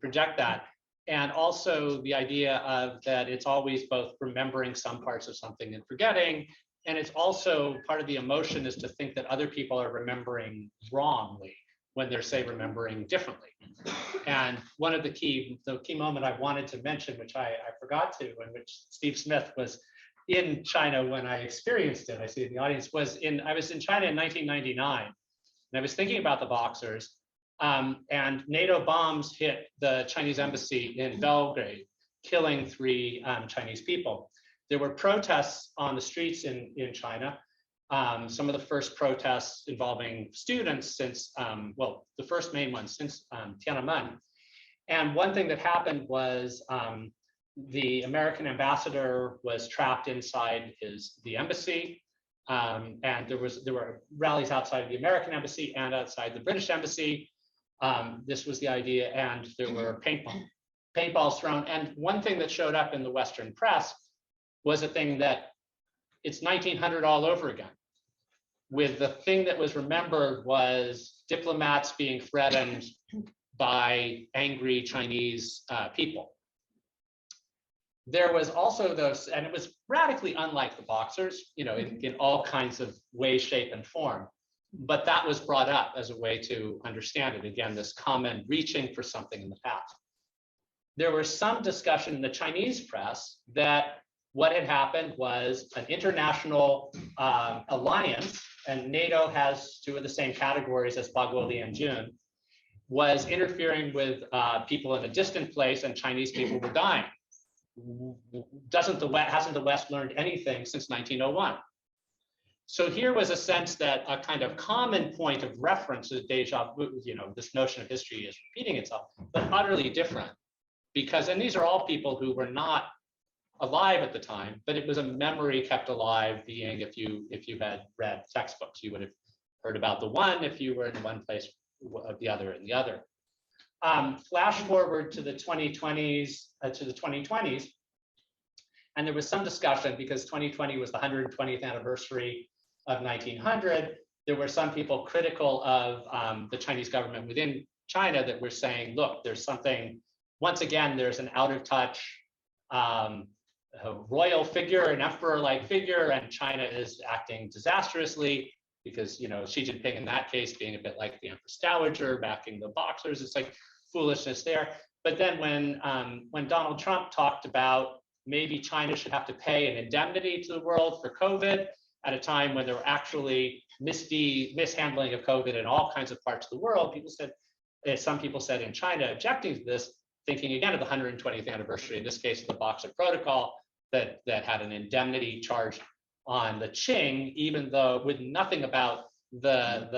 project that. And also the idea of that it's always both remembering some parts of something and forgetting. And it's also part of the emotion is to think that other people are remembering wrongly when they're, say, remembering differently. And one of the key moment I wanted to mention, which I forgot to, in which Steve Smith was in China when I experienced it, I see in the audience, I was in China in 1999, and I was thinking about the Boxers, and NATO bombs hit the Chinese embassy in Belgrade, killing 3 Chinese people. There were protests on the streets in China. Some of the first protests involving students since, the first main one since Tiananmen. And one thing that happened was the American ambassador was trapped inside the embassy. And there were rallies outside of the American embassy and outside the British embassy. This was the idea, and there were paintballs thrown. And one thing that showed up in the Western press was a thing that it's 1900 all over again, with the thing that was remembered was diplomats being threatened by angry Chinese people. There was also those, and it was radically unlike the Boxers, in all kinds of ways, shape, and form. But that was brought up as a way to understand it. Again, this common reaching for something in the past. There was some discussion in the Chinese press that what had happened was an international alliance, and NATO has 2 of the same categories as Bagua Lianjun, was interfering with people in a distant place, and Chinese people were dying. Hasn't the West learned anything since 1901? So here was a sense that a kind of common point of reference is deja vu, this notion of history is repeating itself, but utterly different. Because, and these are all people who were not alive at the time, but it was a memory kept alive, being if you had read textbooks, you would have heard about the one if you were in one place, the other in the other. Flash forward to the 2020s, and there was some discussion because 2020 was the 120th anniversary of 1900. There were some people critical of the Chinese government within China that were saying, look, there's something, once again, there's an out of touch a royal figure, an emperor-like figure, and China is acting disastrously because, you know, Xi Jinping in that case being a bit like the Empress Dowager, backing the boxers, it's like foolishness there. But then when Donald Trump talked about maybe China should have to pay an indemnity to the world for COVID at a time when there were actually mishandling of COVID in all kinds of parts of the world, people said, some people said in China objecting to this, thinking again of the 120th anniversary, in this case of the Boxer Protocol, that had an indemnity charged on the Qing, even though with nothing about the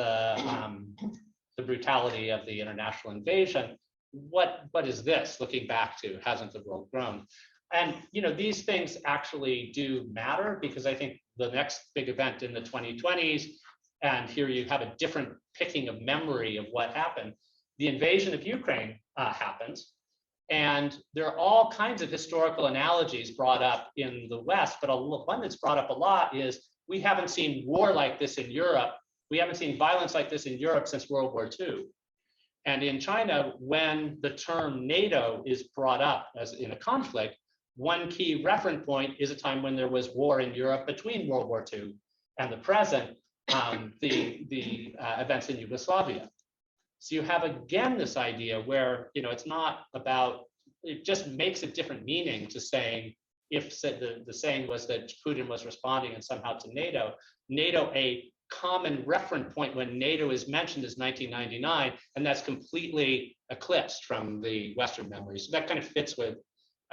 brutality of the international invasion. What is this looking back to? Hasn't the world grown? And you know, these things actually do matter, because I think the next big event in the 2020s, and here you have a different picking of memory of what happened. The invasion of Ukraine happens, and there are all kinds of historical analogies brought up in the West, but one that's brought up a lot is we haven't seen war like this in Europe. We haven't seen violence like this in Europe since World War II. And in China, when the term NATO is brought up as in a conflict, one key reference point is a time when there was war in Europe between World War II and the present, the events in Yugoslavia. So you have again this idea where, you know, it's not about, it just makes a different meaning to saying, if the saying was that Putin was responding and somehow to NATO, a common reference point when NATO is mentioned is 1999, and that's completely eclipsed from the Western memory. So that kind of fits with,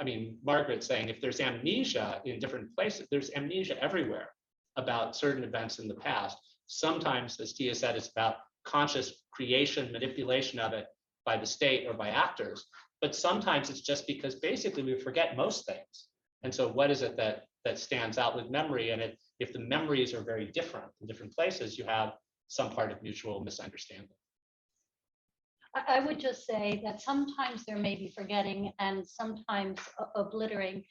I mean, Margaret saying if there's amnesia in different places, there's amnesia everywhere about certain events in the past. Sometimes, as Tia said, it's about conscious creation, manipulation of it by the state or by actors. But sometimes it's just because basically we forget most things. And so what is it that stands out with memory? And if the memories are very different in different places, you have some part of mutual misunderstanding. I would just say that sometimes there may be forgetting and sometimes obliterating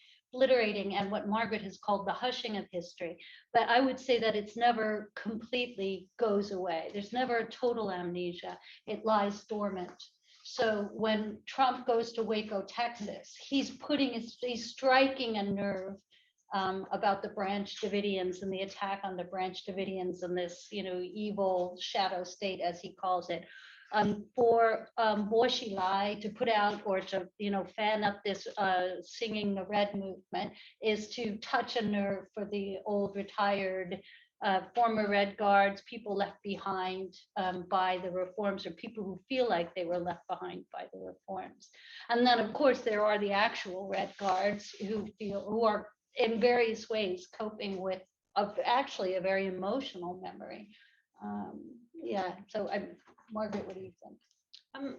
and what Margaret has called the hushing of history. But I would say that it's never completely goes away. There's never a total amnesia. It lies dormant. So when Trump goes to Waco, Texas, he's striking a nerve about the Branch Davidians and the attack on the Branch Davidians and this, you know, evil shadow state, as he calls it. For Bo Xilai to put out or to, you know, fan up this singing the red movement is to touch a nerve for the old retired former Red Guards, people left behind by the reforms, or people who feel like they were left behind by the reforms. And then of course there are the actual Red Guards who are in various ways coping with actually a very emotional memory. Yeah, so Margaret, what do you think?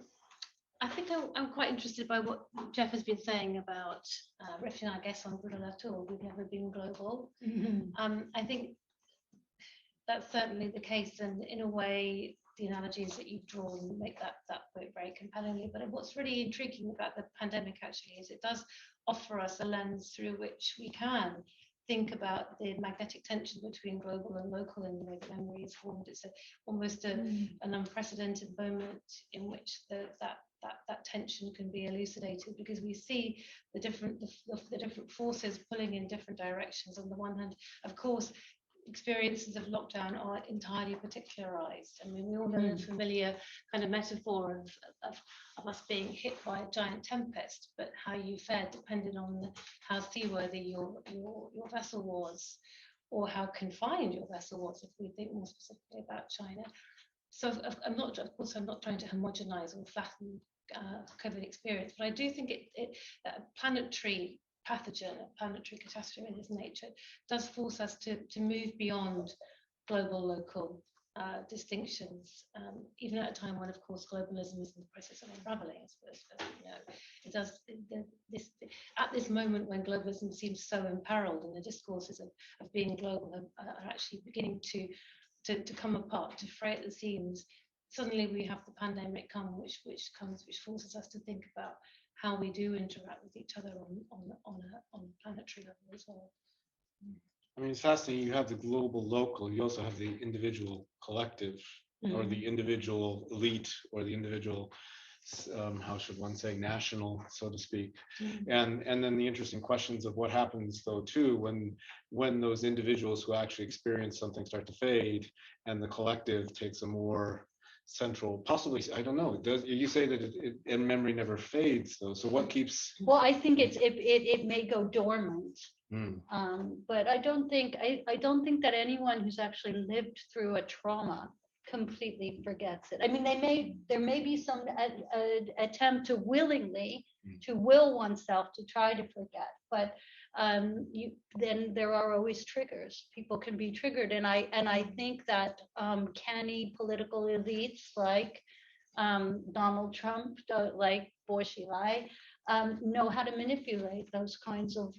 I think I'm quite interested by what Jeff has been saying about reflecting, I guess, on Bruno Latour. We've never been global. Mm-hmm. I think that's certainly the case, and in a way, the analogies that you've drawn make that point very compellingly. But what's really intriguing about the pandemic actually is it does offer us a lens through which we can think about the magnetic tension between global and local in the way that memory is formed. It's almost an unprecedented moment in which that tension can be elucidated, because we see the different forces pulling in different directions. On the one hand, of course, experiences of lockdown are entirely particularized. I mean, we all know the familiar kind of metaphor of us being hit by a giant tempest, but how you fared depended on how seaworthy your vessel was, or how confined your vessel was, if we think more specifically about China. So I'm not trying to homogenize or flatten COVID experience, but I do think a planetary pathogen, a planetary catastrophe in its nature, does force us to move beyond global, local distinctions, even at a time when, of course, globalism is in the process of unraveling, as you know. It does at this moment when globalism seems so imperiled, and the discourses of being global are actually beginning to come apart, to fray at the seams. suddenly we have the pandemic come, which forces us to think about how we do interact with each other on a planetary level as well. I mean, it's fascinating. You have the global local, you also have the individual collective, or the individual elite, or the individual, how should one say, national, so to speak. And then the interesting questions of what happens though too when those individuals who actually experience something start to fade, and the collective takes a more central, possibly, I don't know, does you say that and memory never fades though, so what keeps? Well, I think it may go dormant. But I don't think that anyone who's actually lived through a trauma completely forgets it. I mean, there may be some attempt to willingly to will oneself to try to forget, but then there are always triggers. People can be triggered, and I think that canny political elites like Donald Trump, like Bo Xilai, know how to manipulate those kinds of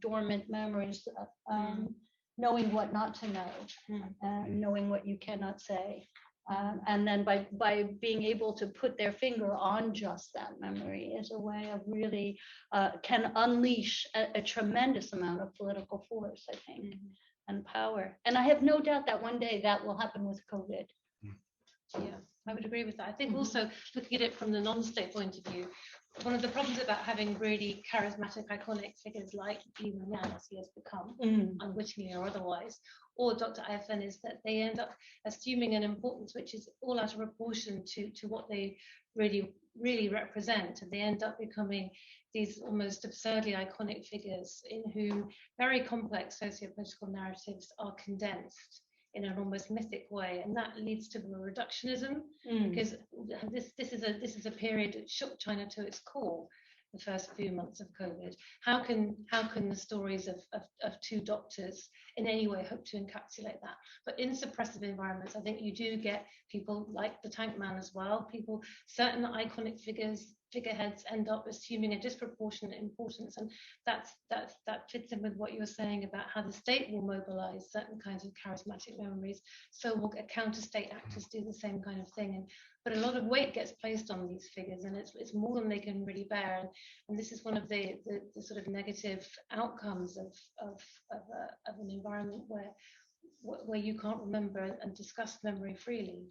dormant memories, knowing what not to know, knowing what you cannot say. And then by being able to put their finger on just that memory is a way of really can unleash a tremendous amount of political force, I think, and power. And I have no doubt that one day that will happen with COVID. Yeah, I would agree with that. I think also looking at it from the non-state point of view, one of the problems about having really charismatic, iconic figures like Li Wenliang, as he has become, unwittingly or otherwise, or Dr. IFN, is that they end up assuming an importance which is all out of proportion to what they really represent, and they end up becoming these almost absurdly iconic figures in whom very complex socio-political narratives are condensed in an almost mythic way, and that leads to a reductionism, because this is a period that shook China to its core. The first few months of COVID, how can the stories of two doctors in any way hope to encapsulate that? But in suppressive environments, I think you do get people like the Tank Man as well. Certain iconic figureheads end up assuming a disproportionate importance, and that fits in with what you were saying about how the state will mobilize certain kinds of charismatic memories. So will counter-state actors do the same kind of thing, but a lot of weight gets placed on these figures, and it's more than they can really bear. And this is one of the sort of negative outcomes of an environment where you can't remember and discuss memory freely.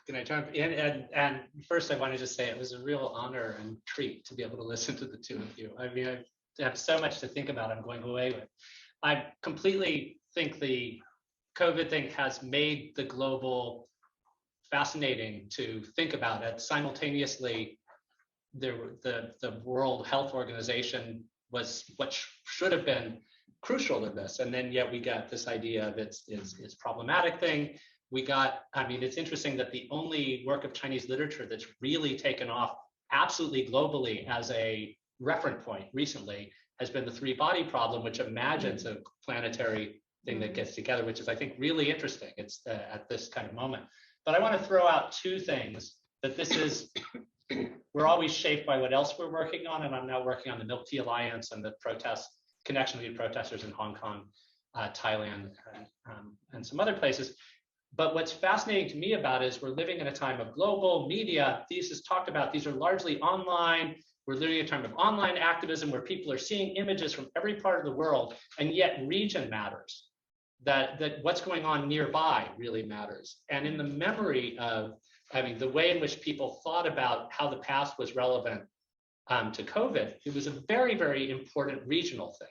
Can I jump in? And first, I want to just say it was a real honor and treat to be able to listen to the two of you. I mean, I have so much to think about. I'm going away with. I completely think the COVID thing has made the global fascinating to think about it. Simultaneously, the World Health Organization was what should have been crucial in this, and then yet we got this idea of it's problematic thing. I mean, it's interesting that the only work of Chinese literature that's really taken off absolutely globally as a reference point recently has been the three-body problem, which imagines a planetary thing that gets together, which is, I think, really interesting. It's at this kind of moment. But I want to throw out two things, that this is, we're always shaped by what else we're working on, and I'm now working on the Milk Tea Alliance and the connection with protesters in Hong Kong, Thailand, and some other places. But what's fascinating to me about it is we're living in a time of global media. These is talked about, these are largely online. We're living in a time of online activism where people are seeing images from every part of the world, and yet region matters. That what's going on nearby really matters. And in the memory of, I mean, the way in which people thought about how the past was relevant to COVID, it was a very, very important regional thing,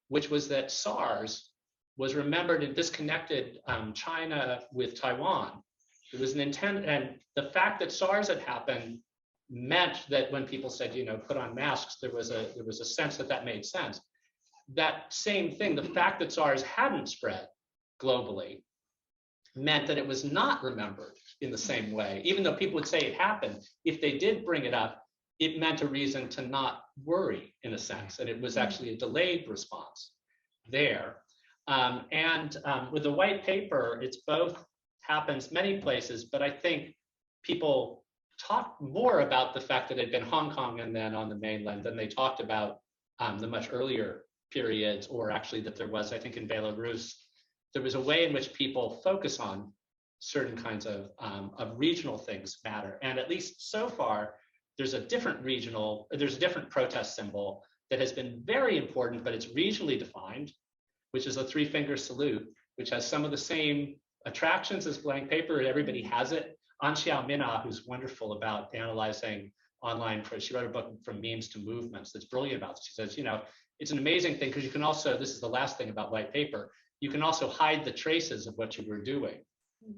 which was that SARS was remembered and disconnected China with Taiwan. It was an intent, and the fact that SARS had happened meant that when people said, put on masks, there was a sense that made sense. That same thing, the fact that SARS hadn't spread globally meant that it was not remembered in the same way. Even though people would say it happened, if they did bring it up, it meant a reason to not worry in a sense, and it was actually a delayed response there. With the white paper, it's both happens many places, but I think people talk more about the fact that it had been Hong Kong and then on the mainland than they talked about the much earlier periods, or actually that there was, I think in Belarus, there was a way in which people focus on certain kinds of regional things matter. And at least so far, there's a different protest symbol that has been very important, but it's regionally defined, which is a three-finger salute, which has some of the same attractions as blank paper. Everybody has it. An Xiaomina, who's wonderful about analyzing online, she wrote a book From Memes to Movements that's brilliant about this. She says, it's an amazing thing because you can also, this is the last thing about white paper, you can also hide the traces of what you were doing.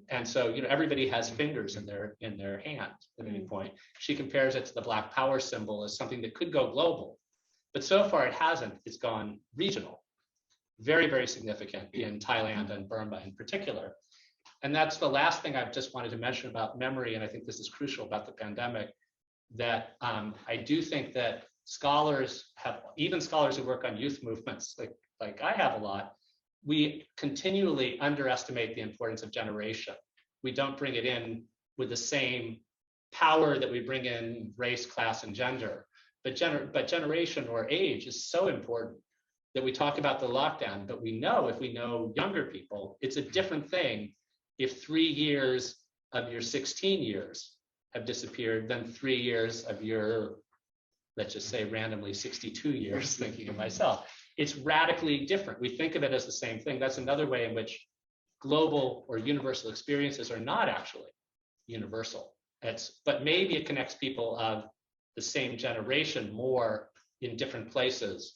And so, everybody has fingers in their hand at any point. She compares it to the Black Power symbol as something that could go global, but so far it hasn't. It's gone regional, very, very significant in Thailand and Burma in particular. And that's the last thing I've just wanted to mention about memory, and I think this is crucial about the pandemic, that I do think that scholars even scholars who work on youth movements, like I have a lot, we continually underestimate the importance of generation. We don't bring it in with the same power that we bring in race, class, and gender. But generation or age is so important that we talk about the lockdown, but we know, if we know younger people, it's a different thing if 3 years of your 16 years have disappeared than 3 years of your, let's just say randomly 62 years, thinking of myself. It's radically different. We think of it as the same thing. That's another way in which global or universal experiences are not actually universal. But maybe it connects people of the same generation more in different places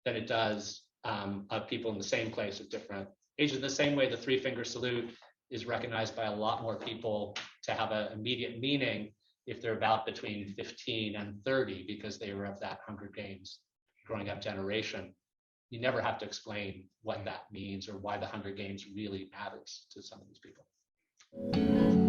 than it does of people in the same place at different ages. The same way the three-finger salute is recognized by a lot more people to have an immediate meaning if they're about between 15 and 30 because they were of that Hunger Games growing up generation. You never have to explain what that means or why the Hunger Games really matters to some of these people.